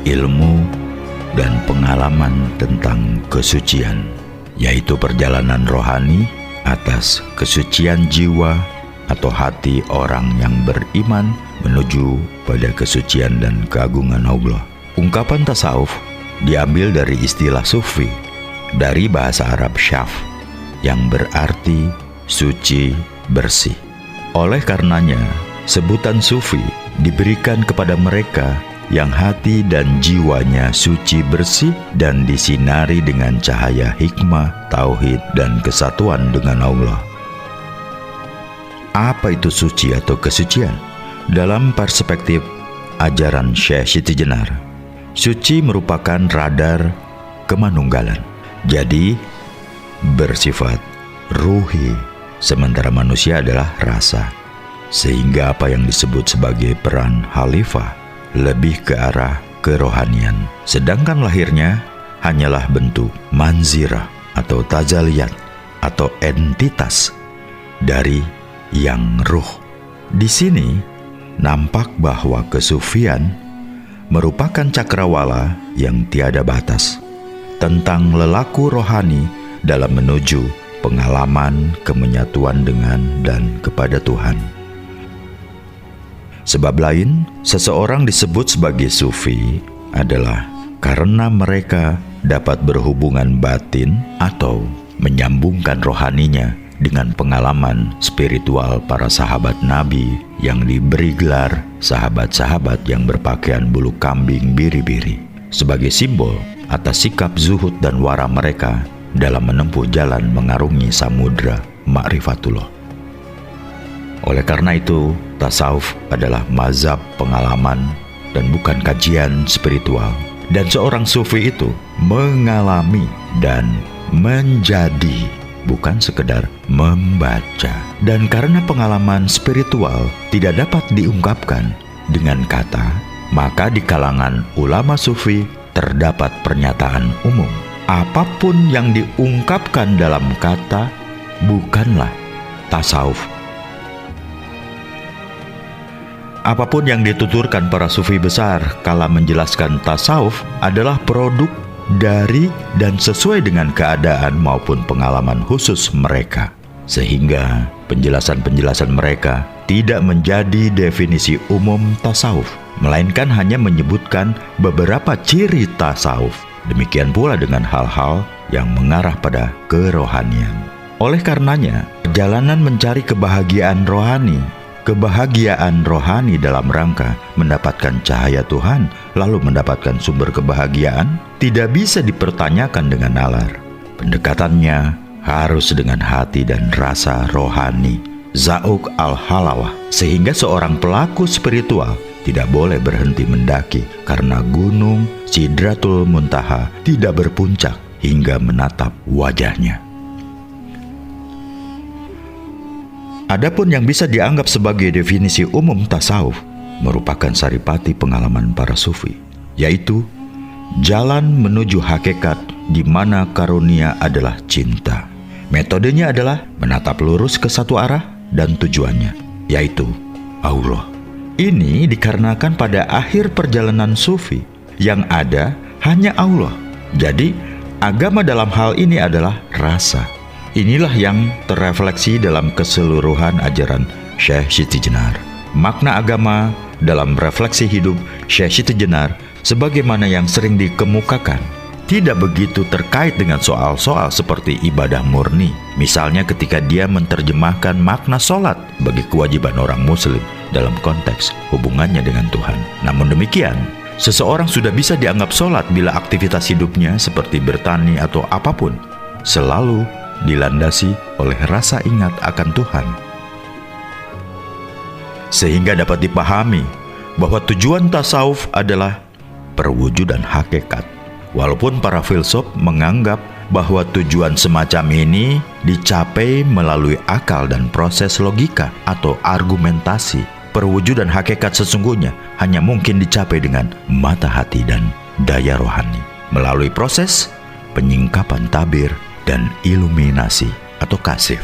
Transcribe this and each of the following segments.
ilmu, dan pengalaman tentang kesucian, yaitu perjalanan rohani atas kesucian jiwa atau hati orang yang beriman menuju pada kesucian dan keagungan Allah. Ungkapan tasawuf diambil dari istilah sufi, dari bahasa Arab syaf, yang berarti suci, bersih. Oleh karenanya, sebutan sufi diberikan kepada mereka yang hati dan jiwanya suci, bersih, dan disinari dengan cahaya hikmah, tauhid, dan kesatuan dengan Allah. Apa itu suci atau kesucian? Dalam perspektif ajaran Syekh Siti Jenar, suci merupakan radar kemanunggalan. Jadi, bersifat ruhi, sementara manusia adalah rasa. Sehingga apa yang disebut sebagai peran khalifah lebih ke arah kerohanian. Sedangkan lahirnya hanyalah bentuk manzirah atau tazaliyat atau entitas dari yang ruh. Di sini nampak bahwa kesufian merupakan cakrawala yang tiada batas tentang lelaku rohani dalam menuju pengalaman kemenyatuan dengan dan kepada Tuhan. Sebab lain, seseorang disebut sebagai sufi adalah karena mereka dapat berhubungan batin atau menyambungkan rohaninya dengan pengalaman spiritual para sahabat Nabi yang diberi gelar sahabat-sahabat yang berpakaian bulu kambing biri-biri, sebagai simbol atas sikap zuhud dan wara mereka dalam menempuh jalan mengarungi samudra ma'rifatullah. Oleh karena itu, tasawuf adalah mazhab pengalaman dan bukan kajian spiritual. Dan seorang sufi itu mengalami dan menjadi, bukan sekedar membaca. Dan karena pengalaman spiritual tidak dapat diungkapkan dengan kata, maka di kalangan ulama sufi terdapat pernyataan umum. Apapun yang diungkapkan dalam kata bukanlah tasawuf. Apapun yang dituturkan para sufi besar kala menjelaskan tasawuf adalah produk dari dan sesuai dengan keadaan maupun pengalaman khusus mereka. Sehingga penjelasan-penjelasan mereka tidak menjadi definisi umum tasawuf, melainkan hanya menyebutkan beberapa ciri tasawuf. Demikian pula dengan hal-hal yang mengarah pada kerohanian. Oleh karenanya, perjalanan mencari kebahagiaan rohani dalam rangka mendapatkan cahaya Tuhan, lalu mendapatkan sumber kebahagiaan, tidak bisa dipertanyakan dengan nalar. Pendekatannya harus dengan hati dan rasa rohani, zauq al-halawah, sehingga seorang pelaku spiritual tidak boleh berhenti mendaki karena gunung Sidratul Muntaha tidak berpuncak hingga menatap wajahnya. Adapun yang bisa dianggap sebagai definisi umum tasawuf merupakan saripati pengalaman para sufi, yaitu jalan menuju hakikat di mana karunia adalah cinta. Metodenya adalah menatap lurus ke satu arah dan tujuannya, yaitu Allah. Ini dikarenakan pada akhir perjalanan sufi yang ada hanya Allah. Jadi agama dalam hal ini adalah rasa. Inilah yang terrefleksi dalam keseluruhan ajaran Syekh Siti Jenar. Makna agama dalam refleksi hidup Syekh Siti Jenar sebagaimana yang sering dikemukakan tidak begitu terkait dengan soal-soal seperti ibadah murni. Misalnya ketika dia menerjemahkan makna sholat bagi kewajiban orang muslim dalam konteks hubungannya dengan Tuhan. Namun demikian, seseorang sudah bisa dianggap sholat bila aktivitas hidupnya seperti bertani atau apapun selalu dilandasi oleh rasa ingat akan Tuhan. Sehingga dapat dipahami bahwa tujuan tasawuf adalah perwujudan hakikat. Walaupun para filsuf menganggap bahwa tujuan semacam ini dicapai melalui akal dan proses logika atau argumentasi, perwujudan hakikat sesungguhnya hanya mungkin dicapai dengan mata hati dan daya rohani, melalui proses penyingkapan tabir dan iluminasi atau kasif.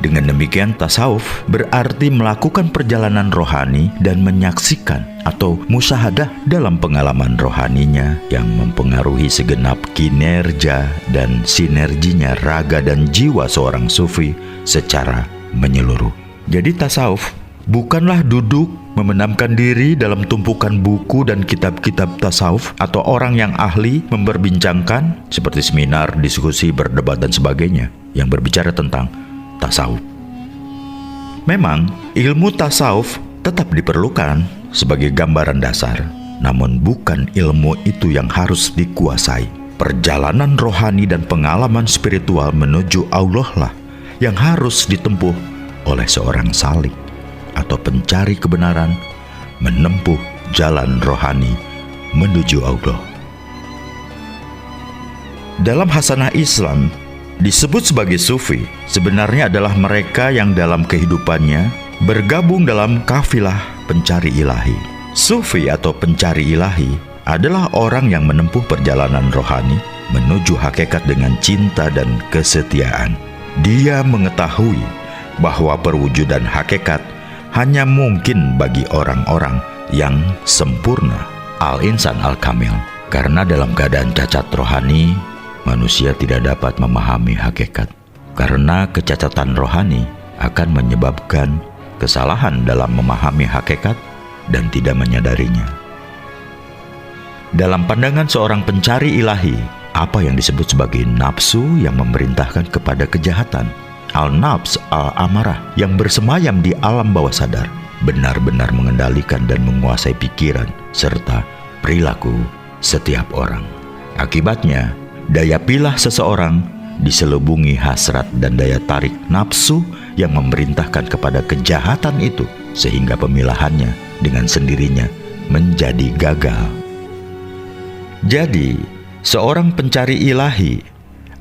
Dengan demikian, tasawuf berarti melakukan perjalanan rohani dan menyaksikan atau musyahadah dalam pengalaman rohaninya yang mempengaruhi segenap kinerja dan sinerginya raga dan jiwa seorang sufi secara menyeluruh. Jadi tasawuf bukanlah duduk memendamkan diri dalam tumpukan buku dan kitab-kitab tasawuf atau orang yang ahli memperbincangkan seperti seminar, diskusi, berdebat dan sebagainya yang berbicara tentang tasawuf. Memang ilmu tasawuf tetap diperlukan sebagai gambaran dasar, namun bukan ilmu itu yang harus dikuasai. Perjalanan rohani dan pengalaman spiritual menuju Allah lah yang harus ditempuh oleh seorang salik atau pencari kebenaran, menempuh jalan rohani menuju Allah. Dalam hasanah Islam, disebut sebagai sufi sebenarnya adalah mereka yang dalam kehidupannya bergabung dalam kafilah pencari ilahi. Sufi atau pencari ilahi adalah orang yang menempuh perjalanan rohani menuju hakikat dengan cinta dan kesetiaan. Dia mengetahui bahwa perwujudan hakikat hanya mungkin bagi orang-orang yang sempurna, al-insan al-kamil. Karena dalam keadaan cacat rohani, manusia tidak dapat memahami hakikat. Karena kecacatan rohani akan menyebabkan kesalahan dalam memahami hakikat dan tidak menyadarinya. Dalam pandangan seorang pencari ilahi, apa yang disebut sebagai nafsu yang memerintahkan kepada kejahatan, al-nafs al-amarah yang bersemayam di alam bawah sadar, benar-benar mengendalikan dan menguasai pikiran serta perilaku setiap orang. Akibatnya, daya pilah seseorang diselubungi hasrat dan daya tarik nafsu yang memerintahkan kepada kejahatan itu, sehingga pemilahannya dengan sendirinya menjadi gagal. Jadi, seorang pencari ilahi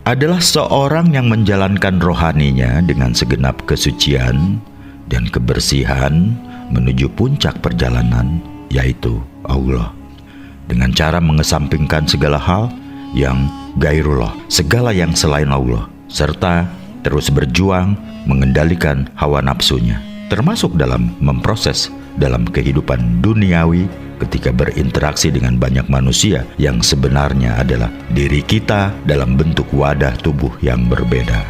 adalah seorang yang menjalankan rohaninya dengan segenap kesucian dan kebersihan menuju puncak perjalanan, yaitu Allah, dengan cara mengesampingkan segala hal yang gairullah, segala yang selain Allah, serta terus berjuang mengendalikan hawa nafsunya, termasuk dalam memproses dalam kehidupan duniawi ketika berinteraksi dengan banyak manusia yang sebenarnya adalah diri kita dalam bentuk wadah tubuh yang berbeda.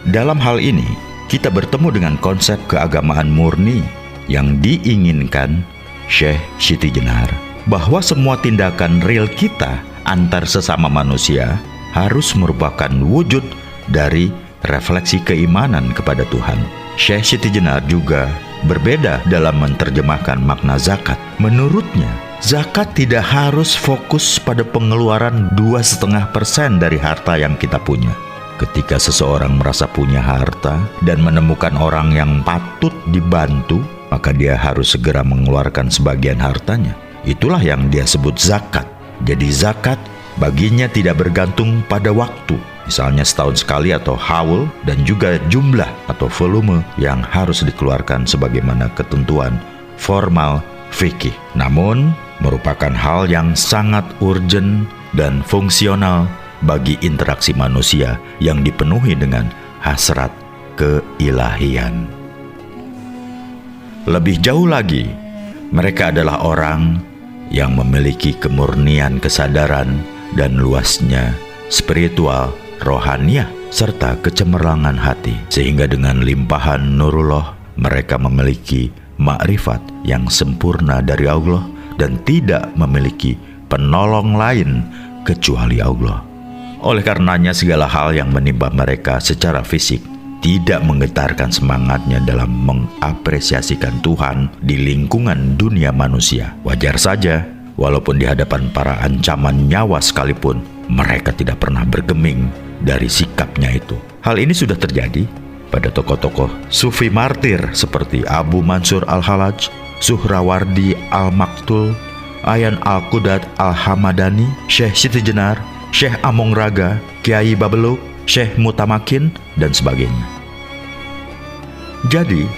Dalam hal ini, kita bertemu dengan konsep keagamaan murni yang diinginkan Syekh Siti Jenar, bahwa semua tindakan real kita antar sesama manusia harus merupakan wujud dari refleksi keimanan kepada Tuhan. Syekh Siti Jenar juga berbeda dalam menerjemahkan makna zakat. Menurutnya, zakat tidak harus fokus pada pengeluaran 2,5% dari harta yang kita punya. Ketika seseorang merasa punya harta dan menemukan orang yang patut dibantu, maka dia harus segera mengeluarkan sebagian hartanya. Itulah yang dia sebut zakat. Jadi zakat baginya tidak bergantung pada waktu, misalnya setahun sekali atau haul, dan juga jumlah atau volume yang harus dikeluarkan sebagaimana ketentuan formal fikih. Namun merupakan hal yang sangat urgent dan fungsional bagi interaksi manusia yang dipenuhi dengan hasrat keilahian. Lebih jauh lagi, mereka adalah orang yang memiliki kemurnian kesadaran dan luasnya spiritual, rohaniah, serta kecemerlangan hati, sehingga dengan limpahan nurullah mereka memiliki makrifat yang sempurna dari Allah dan tidak memiliki penolong lain kecuali Allah. Oleh karenanya segala hal yang menimpa mereka secara fisik tidak menggetarkan semangatnya dalam mengapresiasikan Tuhan di lingkungan dunia manusia. Wajar saja, walaupun di hadapan para ancaman nyawa sekalipun, mereka tidak pernah bergeming dari sikapnya itu. Hal ini sudah terjadi pada tokoh-tokoh sufi martir seperti Abu Mansur Al-Halaj, Suhrawardi Al-Maktul, Ayan Al-Qudat Al-Hamadani, Syekh Siti Jenar, Syekh Among Raga, Kiai Babeluk, Syekh Mutamakin, dan sebagainya. Jadi,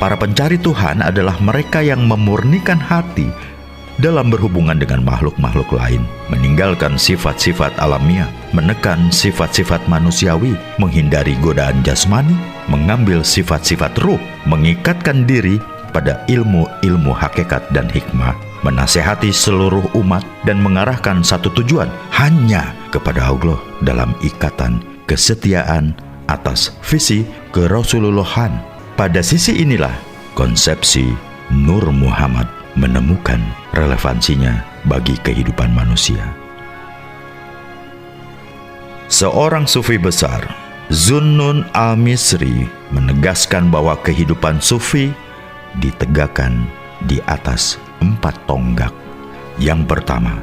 para pencari Tuhan adalah mereka yang memurnikan hati dalam berhubungan dengan makhluk-makhluk lain, meninggalkan sifat-sifat alamiah, menekan sifat-sifat manusiawi, menghindari godaan jasmani, mengambil sifat-sifat ruh, mengikatkan diri pada ilmu-ilmu hakikat dan hikmah, menasehati seluruh umat dan mengarahkan satu tujuan hanya kepada Allah dalam ikatan kesetiaan atas visi kerasulullahan. Pada sisi inilah konsepsi Nur Muhammad menemukan relevansinya bagi kehidupan manusia. Seorang sufi besar, Zunnun al-Misri, menegaskan bahwa kehidupan sufi ditegakkan di atas 4 tonggak. Yang pertama,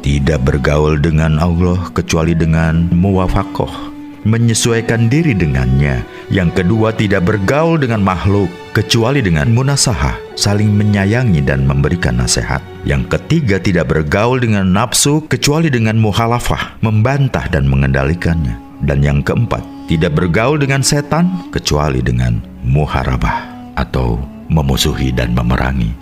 tidak bergaul dengan Allah kecuali dengan muwafaqah, menyesuaikan diri dengannya. Yang kedua, tidak bergaul dengan makhluk kecuali dengan munasahah, saling menyayangi dan memberikan nasihat. Yang ketiga, tidak bergaul dengan nafsu kecuali dengan muhalafah, membantah dan mengendalikannya. Dan yang keempat, tidak bergaul dengan setan kecuali dengan muharabah atau memusuhi dan memerangi.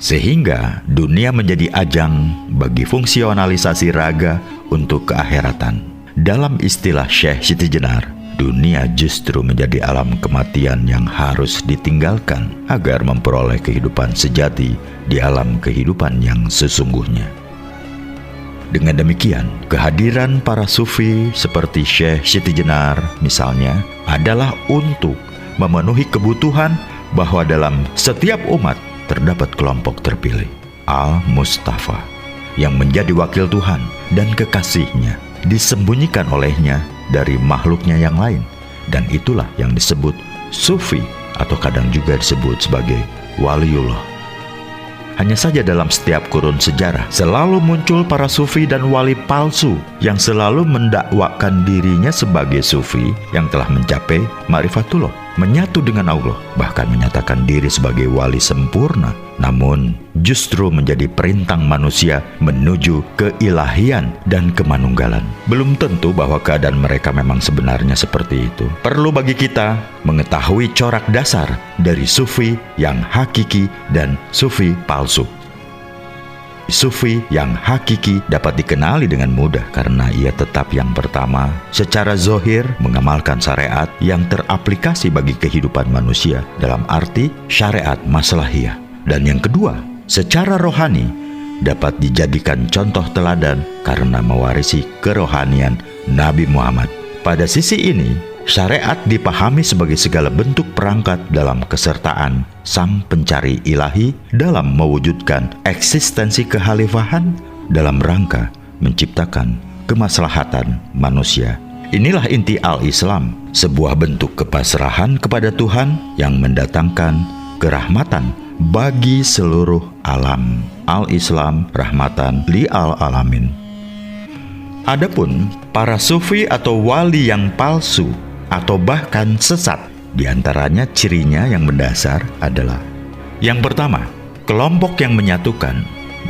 Sehingga dunia menjadi ajang bagi fungsionalisasi raga untuk keakhiratan. Dalam istilah Syekh Siti Jenar, dunia justru menjadi alam kematian yang harus ditinggalkan agar memperoleh kehidupan sejati di alam kehidupan yang sesungguhnya. Dengan demikian, kehadiran para sufi seperti Syekh Siti Jenar misalnya adalah untuk memenuhi kebutuhan bahwa dalam setiap umat terdapat kelompok terpilih, Al-Mustafa, yang menjadi wakil Tuhan dan kekasihnya, disembunyikan olehnya dari makhluknya yang lain. Dan itulah yang disebut sufi atau kadang juga disebut sebagai waliullah. Hanya saja dalam setiap kurun sejarah selalu muncul para sufi dan wali palsu yang selalu mendakwakan dirinya sebagai sufi yang telah mencapai ma'rifatullah, menyatu dengan Allah, bahkan menyatakan diri sebagai wali sempurna, namun justru menjadi perintang manusia menuju keilahian dan kemanunggalan. Belum tentu bahwa keadaan mereka memang sebenarnya seperti itu. Perlu bagi kita mengetahui corak dasar dari sufi yang hakiki dan sufi palsu. Sufi yang hakiki dapat dikenali dengan mudah karena ia tetap yang pertama secara zohir mengamalkan syariat yang teraplikasi bagi kehidupan manusia dalam arti syariat maslahiyah. Dan yang kedua, secara rohani dapat dijadikan contoh teladan karena mewarisi kerohanian Nabi Muhammad. Pada sisi ini, syariat dipahami sebagai segala bentuk perangkat dalam kesertaan sang pencari ilahi dalam mewujudkan eksistensi kekhalifahan dalam rangka menciptakan kemaslahatan manusia. Inilah inti al-Islam, sebuah bentuk kepasrahan kepada Tuhan yang mendatangkan kerahmatan bagi seluruh alam. Al-Islam rahmatan li al-alamin. Adapun para sufi atau wali yang palsu atau bahkan sesat, diantaranya cirinya yang mendasar adalah: yang pertama, kelompok yang menyatukan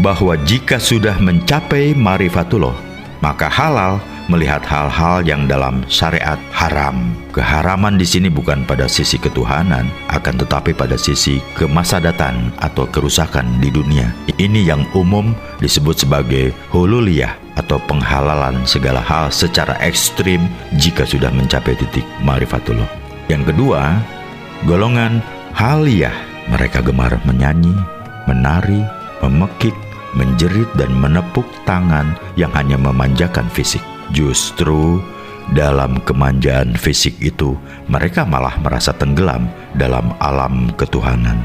bahwa jika sudah mencapai ma'rifatullah, maka halal melihat hal-hal yang dalam syariat haram. Keharaman di sini bukan pada sisi ketuhanan, akan tetapi pada sisi kemasadatan atau kerusakan di dunia. Ini yang umum disebut sebagai hululiyah atau penghalalan segala hal secara ekstrim jika sudah mencapai titik ma'rifatullah. Yang kedua, golongan haliyah. Mereka gemar menyanyi, menari, memekik, menjerit dan menepuk tangan yang hanya memanjakan fisik. Justru dalam kemanjaan fisik itu mereka malah merasa tenggelam dalam alam ketuhanan.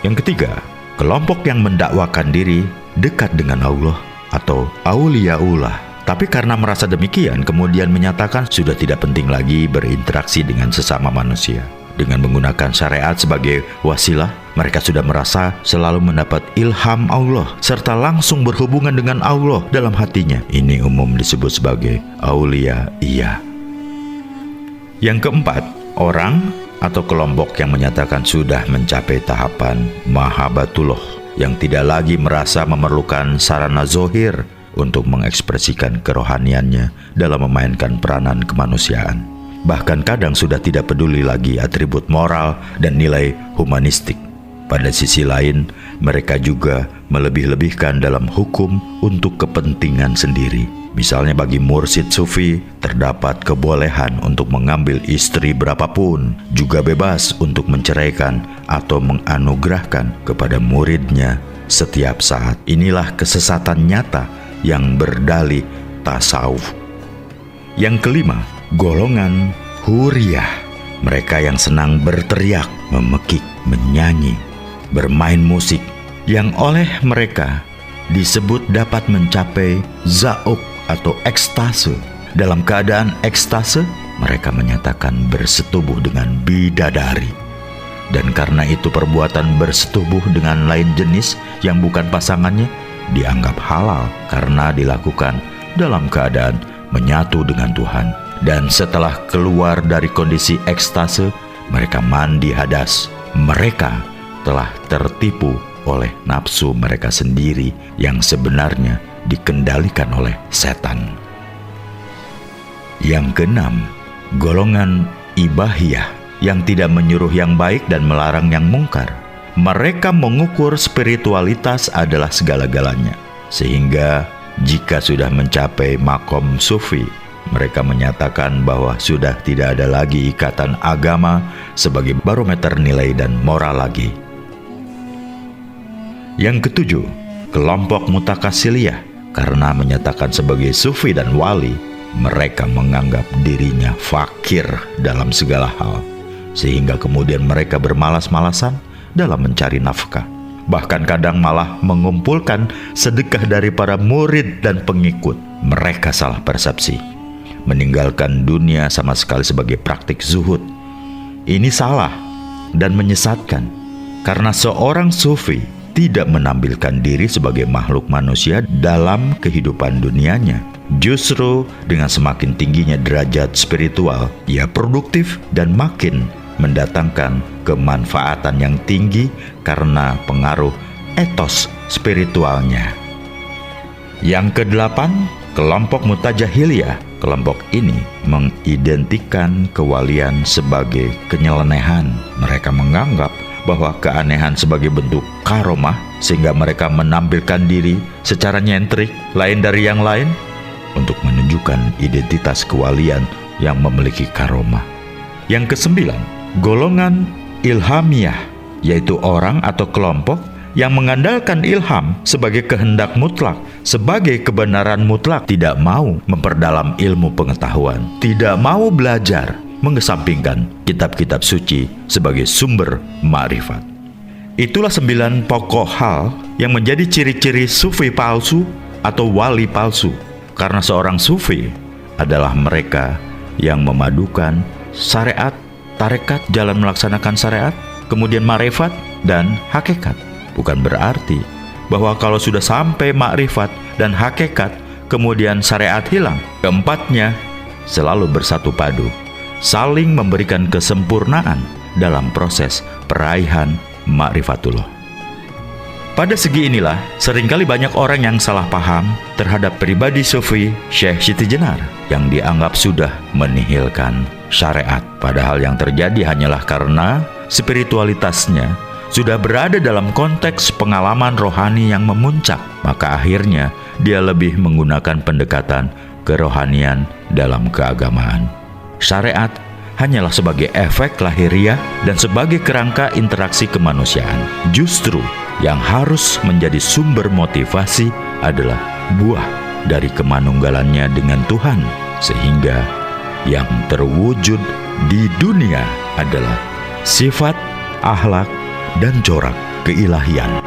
Yang ketiga, kelompok yang mendakwakan diri dekat dengan Allah atau auliyaullah, tapi karena merasa demikian kemudian menyatakan sudah tidak penting lagi berinteraksi dengan sesama manusia. Dengan menggunakan syariat sebagai wasilah, mereka sudah merasa selalu mendapat ilham Allah serta langsung berhubungan dengan Allah dalam hatinya. Ini umum disebut sebagai auliyaiyah. Yang keempat, orang atau kelompok yang menyatakan sudah mencapai tahapan mahabbatullah, yang tidak lagi merasa memerlukan sarana zohir untuk mengekspresikan kerohaniannya dalam memainkan peranan kemanusiaan. Bahkan kadang sudah tidak peduli lagi atribut moral dan nilai humanistik. Pada sisi lain, mereka juga melebih-lebihkan dalam hukum untuk kepentingan sendiri. Misalnya bagi mursyid sufi, terdapat kebolehan untuk mengambil istri berapapun, juga bebas untuk menceraikan atau menganugerahkan kepada muridnya setiap saat. Inilah kesesatan nyata yang berdalih tasawuf. Yang kelima, golongan huriyah. Mereka yang senang berteriak, memekik, menyanyi, bermain musik, yang oleh mereka disebut dapat mencapai za'uk atau ekstase. Dalam keadaan ekstase, mereka menyatakan bersetubuh dengan bidadari. Dan karena itu perbuatan bersetubuh dengan lain jenis yang bukan pasangannya dianggap halal karena dilakukan dalam keadaan menyatu dengan Tuhan. Dan setelah keluar dari kondisi ekstase, mereka mandi hadas. Mereka telah tertipu oleh nafsu mereka sendiri yang sebenarnya dikendalikan oleh setan. Yang keenam, golongan ibahiyah yang tidak menyuruh yang baik dan melarang yang mungkar. Mereka mengukur spiritualitas adalah segala-galanya, sehingga jika sudah mencapai makom sufi, mereka menyatakan bahwa sudah tidak ada lagi ikatan agama sebagai barometer nilai dan moral lagi. Yang ketujuh, kelompok mutakasiliyah. Karena menyatakan sebagai sufi dan wali, mereka menganggap dirinya fakir dalam segala hal, sehingga kemudian mereka bermalas-malasan dalam mencari nafkah. Bahkan kadang malah mengumpulkan sedekah dari para murid dan pengikut. Mereka salah persepsi, meninggalkan dunia sama sekali sebagai praktik zuhud. Ini salah dan menyesatkan, karena seorang sufi tidak menampilkan diri sebagai makhluk manusia dalam kehidupan dunianya. Justru dengan semakin tingginya derajat spiritual, ia produktif dan makin mendatangkan kemanfaatan yang tinggi karena pengaruh etos spiritualnya. Yang kedelapan, kelompok mutajahiliyah. Kelompok ini mengidentikan kewalian sebagai kenyelenehan. Mereka menganggap bahwa keanehan sebagai bentuk karomah, sehingga mereka menampilkan diri secara nyentrik lain dari yang lain untuk menunjukkan identitas kewalian yang memiliki karomah. Yang kesembilan, golongan ilhamiyah, yaitu orang atau kelompok yang mengandalkan ilham sebagai kehendak mutlak, sebagai kebenaran mutlak, tidak mau memperdalam ilmu pengetahuan, tidak mau belajar, mengesampingkan kitab-kitab suci sebagai sumber ma'rifat. Itulah 9 pokok hal yang menjadi ciri-ciri sufi palsu atau wali palsu. Karena seorang sufi adalah mereka yang memadukan syariat, tarekat, jalan melaksanakan syariat, kemudian ma'rifat dan hakikat. Bukan berarti bahwa kalau sudah sampai ma'rifat dan hakikat, kemudian syariat hilang. Keempatnya selalu bersatu padu, saling memberikan kesempurnaan dalam proses peraihan ma'rifatullah. Pada segi inilah, seringkali banyak orang yang salah paham terhadap pribadi sufi Syekh Siti Jenar yang dianggap sudah menihilkan syariat. Padahal yang terjadi hanyalah karena spiritualitasnya sudah berada dalam konteks pengalaman rohani yang memuncak. Maka akhirnya dia lebih menggunakan pendekatan kerohanian dalam keagamaan. Syariat hanyalah sebagai efek lahiriah dan sebagai kerangka interaksi kemanusiaan. Justru yang harus menjadi sumber motivasi adalah buah dari kemanunggalannya dengan Tuhan, sehingga yang terwujud di dunia adalah sifat, akhlak, dan corak keilahian.